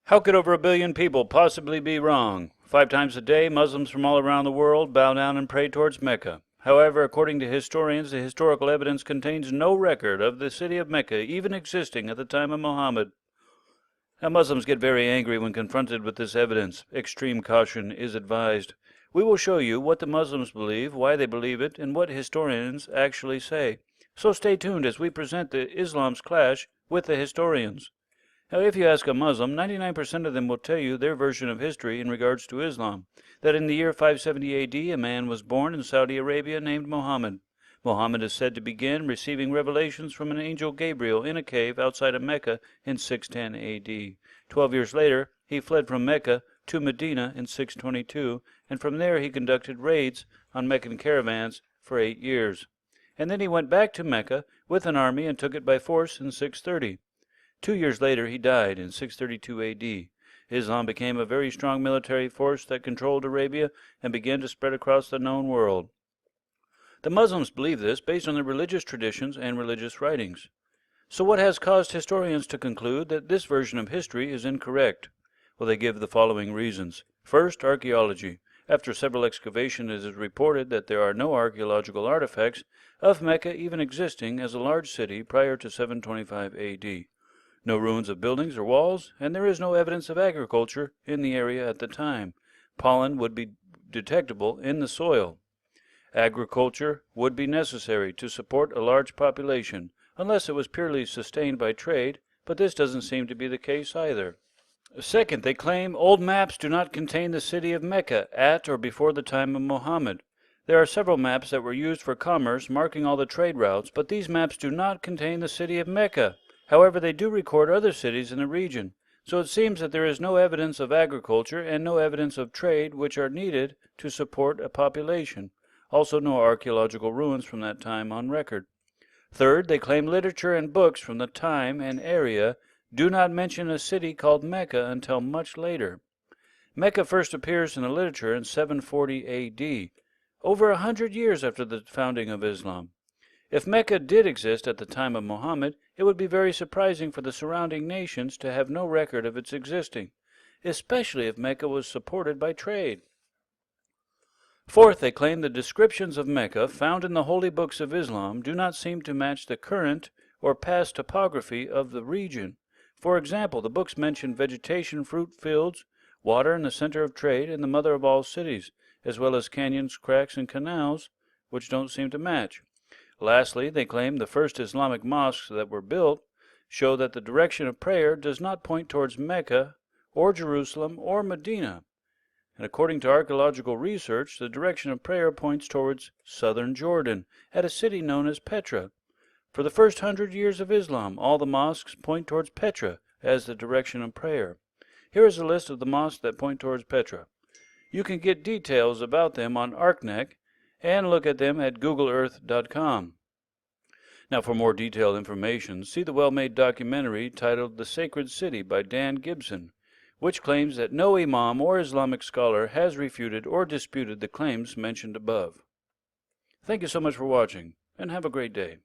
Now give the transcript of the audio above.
How could over 1 billion people possibly be wrong? 5 times a day, Muslims from all around the world bow down and pray towards Mecca. However, according to historians, the historical evidence contains no record of the city of Mecca even existing at the time of Muhammad. Now, Muslims get very angry when confronted with this evidence. Extreme caution is advised. We will show you what the Muslims believe, why they believe it, and what historians actually say. So stay tuned as we present the Islam's clash with the historians. Now, if you ask a Muslim, 99% of them will tell you their version of history in regards to Islam, that in the year 570 A.D. a man was born in Saudi Arabia named Muhammad. Muhammad is said to begin receiving revelations from an angel Gabriel in a cave outside of Mecca in 610 A.D. 12 years later, he fled from Mecca to Medina in 622, and from there he conducted raids on Meccan caravans for 8 years. And then he went back to Mecca with an army and took it by force in 630. 2 years later he died in 632 A.D. Islam became a very strong military force that controlled Arabia and began to spread across the known world. The Muslims believe this based on their religious traditions and religious writings. So what has caused historians to conclude that this version of history is incorrect? Well, they give the following reasons. First, archaeology. After several excavations, it is reported that there are no archaeological artifacts of Mecca even existing as a large city prior to 725 A.D. No ruins of buildings or walls, and there is no evidence of agriculture in the area at the time. Pollen would be detectable in the soil. Agriculture would be necessary to support a large population, unless it was purely sustained by trade, but this doesn't seem to be the case either. Second, they claim old maps do not contain the city of Mecca at or before the time of Muhammad. There are several maps that were used for commerce, marking all the trade routes, but these maps do not contain the city of Mecca. However, they do record other cities in the region, so it seems that there is no evidence of agriculture and no evidence of trade which are needed to support a population. Also, no archaeological ruins from that time on record. Third, they claim literature and books from the time and area do not mention a city called Mecca until much later. Mecca first appears in the literature in 740 A.D., over 100 years after the founding of Islam. If Mecca did exist at the time of Muhammad, it would be very surprising for the surrounding nations to have no record of its existing, especially if Mecca was supported by trade. Fourth, they claim the descriptions of Mecca found in the holy books of Islam do not seem to match the current or past topography of the region. For example, the books mention vegetation, fruit fields, water in the center of trade, and the mother of all cities, as well as canyons, cracks, and canals, which don't seem to match. Lastly, they claim the first Islamic mosques that were built show that the direction of prayer does not point towards Mecca or Jerusalem or Medina. And according to archaeological research, the direction of prayer points towards southern Jordan, at a city known as Petra. For the first 100 years of Islam, all the mosques point towards Petra as the direction of prayer. Here is a list of the mosques that point towards Petra. You can get details about them on ArcNet and look at them at googleearth.com. Now, for more detailed information, see the well-made documentary titled The Sacred City by Dan Gibson, which claims that no imam or Islamic scholar has refuted or disputed the claims mentioned above. Thank you so much for watching, and have a great day.